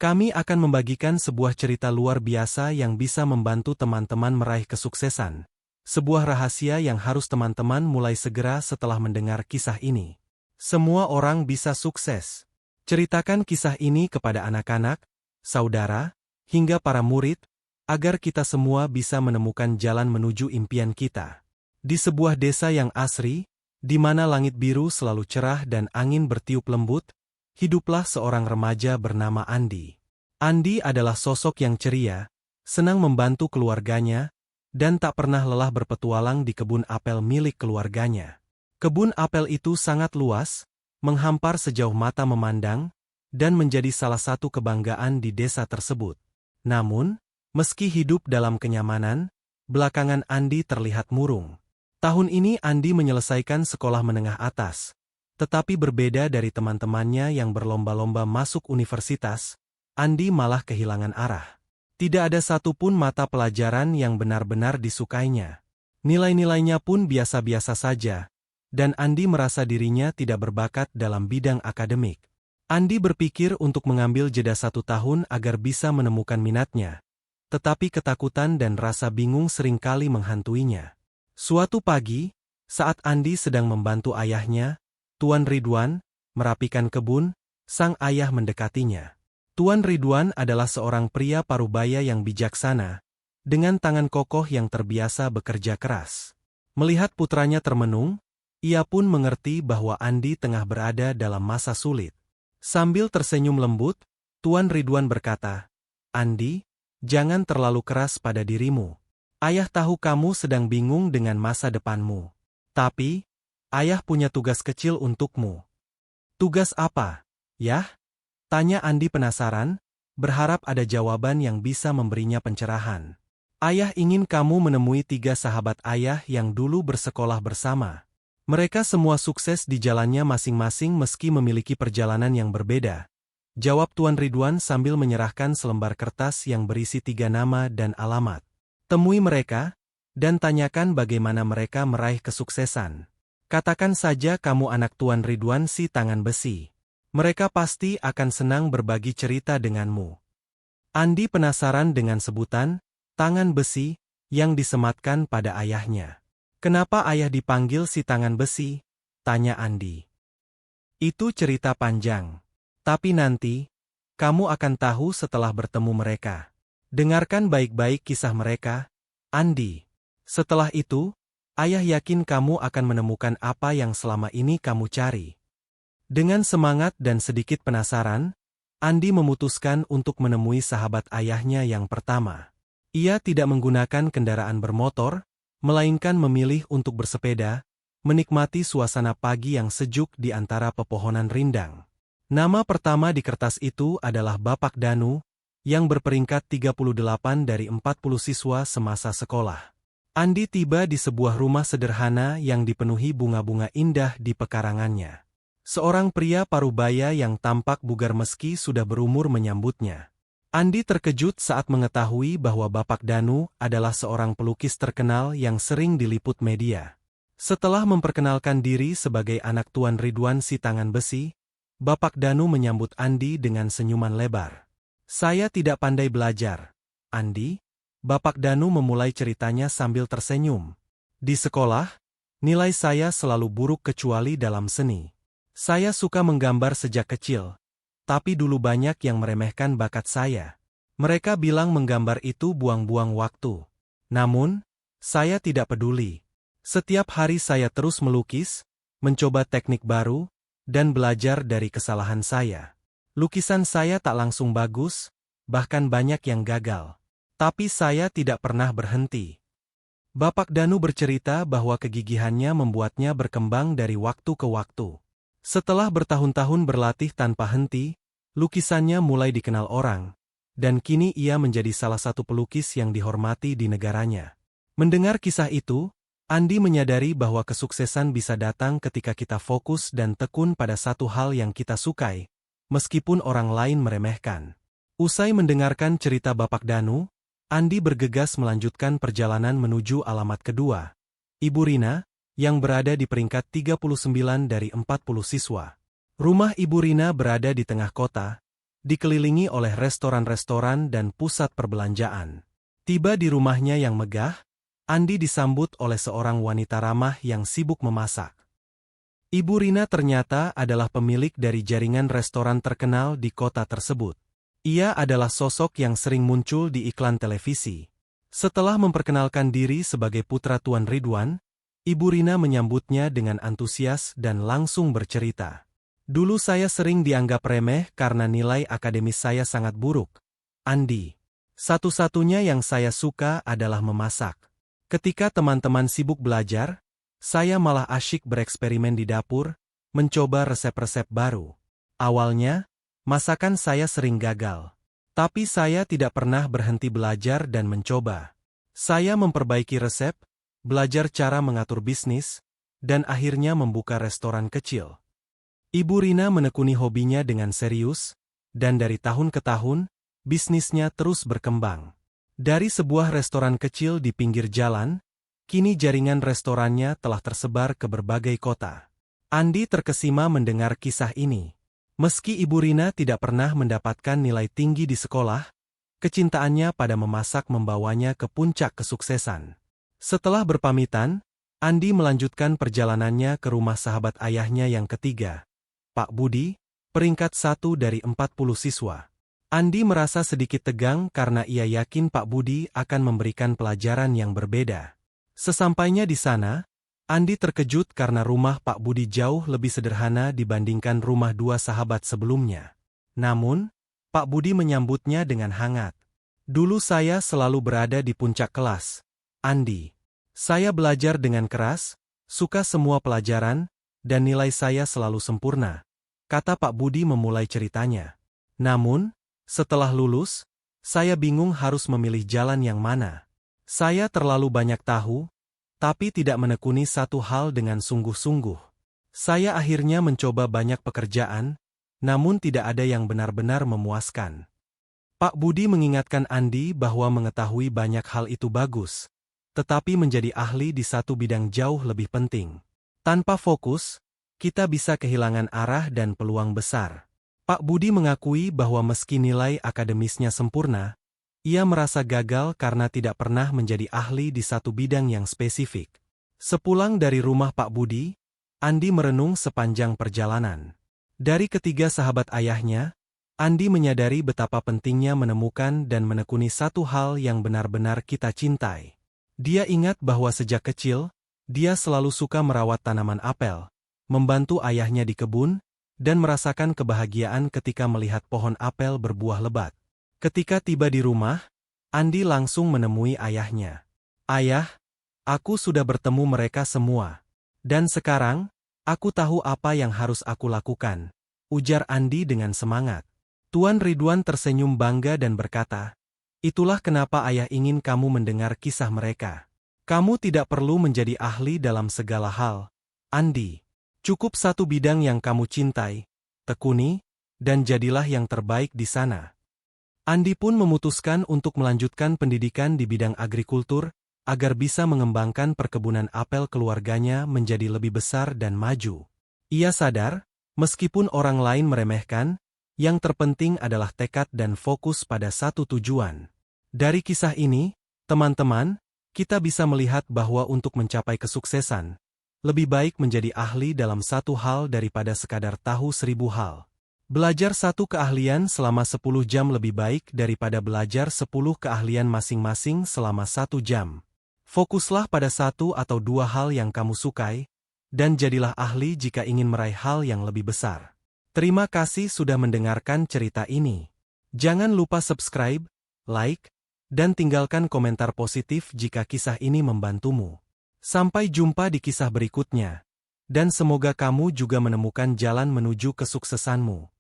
Kami akan membagikan sebuah cerita luar biasa yang bisa membantu teman-teman meraih kesuksesan. Sebuah rahasia yang harus teman-teman mulai segera setelah mendengar kisah ini. Semua orang bisa sukses. Ceritakan kisah ini kepada anak-anak, saudara, hingga para murid, agar kita semua bisa menemukan jalan menuju impian kita. Di sebuah desa yang asri, di mana langit biru selalu cerah dan angin bertiup lembut, hiduplah seorang remaja bernama Andi. Andi adalah sosok yang ceria, senang membantu keluarganya, dan tak pernah lelah berpetualang di kebun apel milik keluarganya. Kebun apel itu sangat luas, menghampar sejauh mata memandang, dan menjadi salah satu kebanggaan di desa tersebut. Namun, meski hidup dalam kenyamanan, belakangan Andi terlihat murung. Tahun ini Andi menyelesaikan sekolah menengah atas, tetapi berbeda dari teman-temannya yang berlomba-lomba masuk universitas, Andi malah kehilangan arah. Tidak ada satupun mata pelajaran yang benar-benar disukainya. Nilai-nilainya pun biasa-biasa saja, dan Andi merasa dirinya tidak berbakat dalam bidang akademik. Andi berpikir untuk mengambil jeda 1 tahun agar bisa menemukan minatnya, tetapi ketakutan dan rasa bingung seringkali menghantuinya. Suatu pagi, saat Andi sedang membantu ayahnya, Tuan Ridwan, merapikan kebun, sang ayah mendekatinya. Tuan Ridwan adalah seorang pria parubaya yang bijaksana, dengan tangan kokoh yang terbiasa bekerja keras. Melihat putranya termenung, ia pun mengerti bahwa Andi tengah berada dalam masa sulit. Sambil tersenyum lembut, Tuan Ridwan berkata, "Andi, jangan terlalu keras pada dirimu. Ayah tahu kamu sedang bingung dengan masa depanmu. Tapi, ayah punya tugas kecil untukmu." "Tugas apa, Yah?" tanya Andi penasaran, berharap ada jawaban yang bisa memberinya pencerahan. "Ayah ingin kamu menemui 3 sahabat ayah yang dulu bersekolah bersama. Mereka semua sukses di jalannya masing-masing meski memiliki perjalanan yang berbeda," jawab Tuan Ridwan sambil menyerahkan selembar kertas yang berisi 3 nama dan alamat. "Temui mereka, dan tanyakan bagaimana mereka meraih kesuksesan. Katakan saja kamu anak Tuan Ridwan si tangan besi. Mereka pasti akan senang berbagi cerita denganmu." Andi penasaran dengan sebutan tangan besi yang disematkan pada ayahnya. "Kenapa ayah dipanggil si tangan besi?" tanya Andi. "Itu cerita panjang. Tapi nanti, kamu akan tahu setelah bertemu mereka. Dengarkan baik-baik kisah mereka, Andi. Setelah itu, ayah yakin kamu akan menemukan apa yang selama ini kamu cari." Dengan semangat dan sedikit penasaran, Andi memutuskan untuk menemui sahabat ayahnya yang pertama. Ia tidak menggunakan kendaraan bermotor, melainkan memilih untuk bersepeda, menikmati suasana pagi yang sejuk di antara pepohonan rindang. Nama pertama di kertas itu adalah Bapak Danu, yang berperingkat 38 dari 40 siswa semasa sekolah. Andi tiba di sebuah rumah sederhana yang dipenuhi bunga-bunga indah di pekarangannya. Seorang pria parubaya yang tampak bugar meski sudah berumur menyambutnya. Andi terkejut saat mengetahui bahwa Bapak Danu adalah seorang pelukis terkenal yang sering diliput media. Setelah memperkenalkan diri sebagai anak Tuan Ridwan si tangan besi, Bapak Danu menyambut Andi dengan senyuman lebar. "Saya tidak pandai belajar, Andi," Bapak Danu memulai ceritanya sambil tersenyum. "Di sekolah, nilai saya selalu buruk kecuali dalam seni. Saya suka menggambar sejak kecil, tapi dulu banyak yang meremehkan bakat saya. Mereka bilang menggambar itu buang-buang waktu. Namun, saya tidak peduli. Setiap hari saya terus melukis, mencoba teknik baru, dan belajar dari kesalahan saya. Lukisan saya tak langsung bagus, bahkan banyak yang gagal. Tapi saya tidak pernah berhenti." Bapak Danu bercerita bahwa kegigihannya membuatnya berkembang dari waktu ke waktu. Setelah bertahun-tahun berlatih tanpa henti, lukisannya mulai dikenal orang, dan kini ia menjadi salah satu pelukis yang dihormati di negaranya. Mendengar kisah itu, Andi menyadari bahwa kesuksesan bisa datang ketika kita fokus dan tekun pada satu hal yang kita sukai, meskipun orang lain meremehkan. Usai mendengarkan cerita Bapak Danu, Andi bergegas melanjutkan perjalanan menuju alamat kedua, Ibu Rina, yang berada di peringkat 39 dari 40 siswa. Rumah Ibu Rina berada di tengah kota, dikelilingi oleh restoran-restoran dan pusat perbelanjaan. Tiba di rumahnya yang megah, Andi disambut oleh seorang wanita ramah yang sibuk memasak. Ibu Rina ternyata adalah pemilik dari jaringan restoran terkenal di kota tersebut. Ia adalah sosok yang sering muncul di iklan televisi. Setelah memperkenalkan diri sebagai putra Tuan Ridwan, Ibu Rina menyambutnya dengan antusias dan langsung bercerita. Dulu saya sering dianggap remeh karena nilai akademis saya sangat buruk. Andi. Satu-satunya yang saya suka adalah memasak. Ketika teman-teman sibuk belajar, saya malah asyik bereksperimen di dapur, mencoba resep-resep baru. Awalnya, masakan saya sering gagal. Tapi saya tidak pernah berhenti belajar dan mencoba. Saya memperbaiki resep, belajar cara mengatur bisnis, dan akhirnya membuka restoran kecil. Ibu Rina menekuni hobinya dengan serius, dan dari tahun ke tahun, bisnisnya terus berkembang. Dari sebuah restoran kecil di pinggir jalan, kini jaringan restorannya telah tersebar ke berbagai kota. Andi terkesima mendengar kisah ini. Meski Ibu Rina tidak pernah mendapatkan nilai tinggi di sekolah, kecintaannya pada memasak membawanya ke puncak kesuksesan. Setelah berpamitan, Andi melanjutkan perjalanannya ke rumah sahabat ayahnya yang ketiga, Pak Budi, peringkat 1 dari 40 siswa. Andi merasa sedikit tegang karena ia yakin Pak Budi akan memberikan pelajaran yang berbeda. Sesampainya di sana, Andi terkejut karena rumah Pak Budi jauh lebih sederhana dibandingkan rumah dua sahabat sebelumnya. Namun, Pak Budi menyambutnya dengan hangat. Dulu saya selalu berada di puncak kelas, Andi. Saya belajar dengan keras, suka semua pelajaran, dan nilai saya selalu sempurna, kata Pak Budi memulai ceritanya. Namun, setelah lulus, saya bingung harus memilih jalan yang mana. Saya terlalu banyak tahu, tapi tidak menekuni satu hal dengan sungguh-sungguh. Saya akhirnya mencoba banyak pekerjaan, namun tidak ada yang benar-benar memuaskan. Pak Budi mengingatkan Andi bahwa mengetahui banyak hal itu bagus, tetapi menjadi ahli di satu bidang jauh lebih penting. Tanpa fokus, kita bisa kehilangan arah dan peluang besar. Pak Budi mengakui bahwa meski nilai akademisnya sempurna, ia merasa gagal karena tidak pernah menjadi ahli di satu bidang yang spesifik. Sepulang dari rumah Pak Budi, Andi merenung sepanjang perjalanan. Dari ketiga sahabat ayahnya, Andi menyadari betapa pentingnya menemukan dan menekuni satu hal yang benar-benar kita cintai. Dia ingat bahwa sejak kecil, dia selalu suka merawat tanaman apel, membantu ayahnya di kebun, dan merasakan kebahagiaan ketika melihat pohon apel berbuah lebat. Ketika tiba di rumah, Andi langsung menemui ayahnya. Ayah, aku sudah bertemu mereka semua. Dan sekarang, aku tahu apa yang harus aku lakukan, ujar Andi dengan semangat. Tuan Ridwan tersenyum bangga dan berkata, itulah kenapa ayah ingin kamu mendengar kisah mereka. Kamu tidak perlu menjadi ahli dalam segala hal, Andi. Cukup satu bidang yang kamu cintai, tekuni, dan jadilah yang terbaik di sana. Andi pun memutuskan untuk melanjutkan pendidikan di bidang agrikultur, agar bisa mengembangkan perkebunan apel keluarganya menjadi lebih besar dan maju. Ia sadar, meskipun orang lain meremehkan, yang terpenting adalah tekad dan fokus pada satu tujuan. Dari kisah ini, teman-teman, kita bisa melihat bahwa untuk mencapai kesuksesan, lebih baik menjadi ahli dalam satu hal daripada sekadar tahu 1000 hal. Belajar satu keahlian selama 10 jam lebih baik daripada belajar 10 keahlian masing-masing selama 1 jam. Fokuslah pada satu atau dua hal yang kamu sukai, dan jadilah ahli jika ingin meraih hal yang lebih besar. Terima kasih sudah mendengarkan cerita ini. Jangan lupa subscribe, like, dan tinggalkan komentar positif jika kisah ini membantumu. Sampai jumpa di kisah berikutnya, dan semoga kamu juga menemukan jalan menuju kesuksesanmu.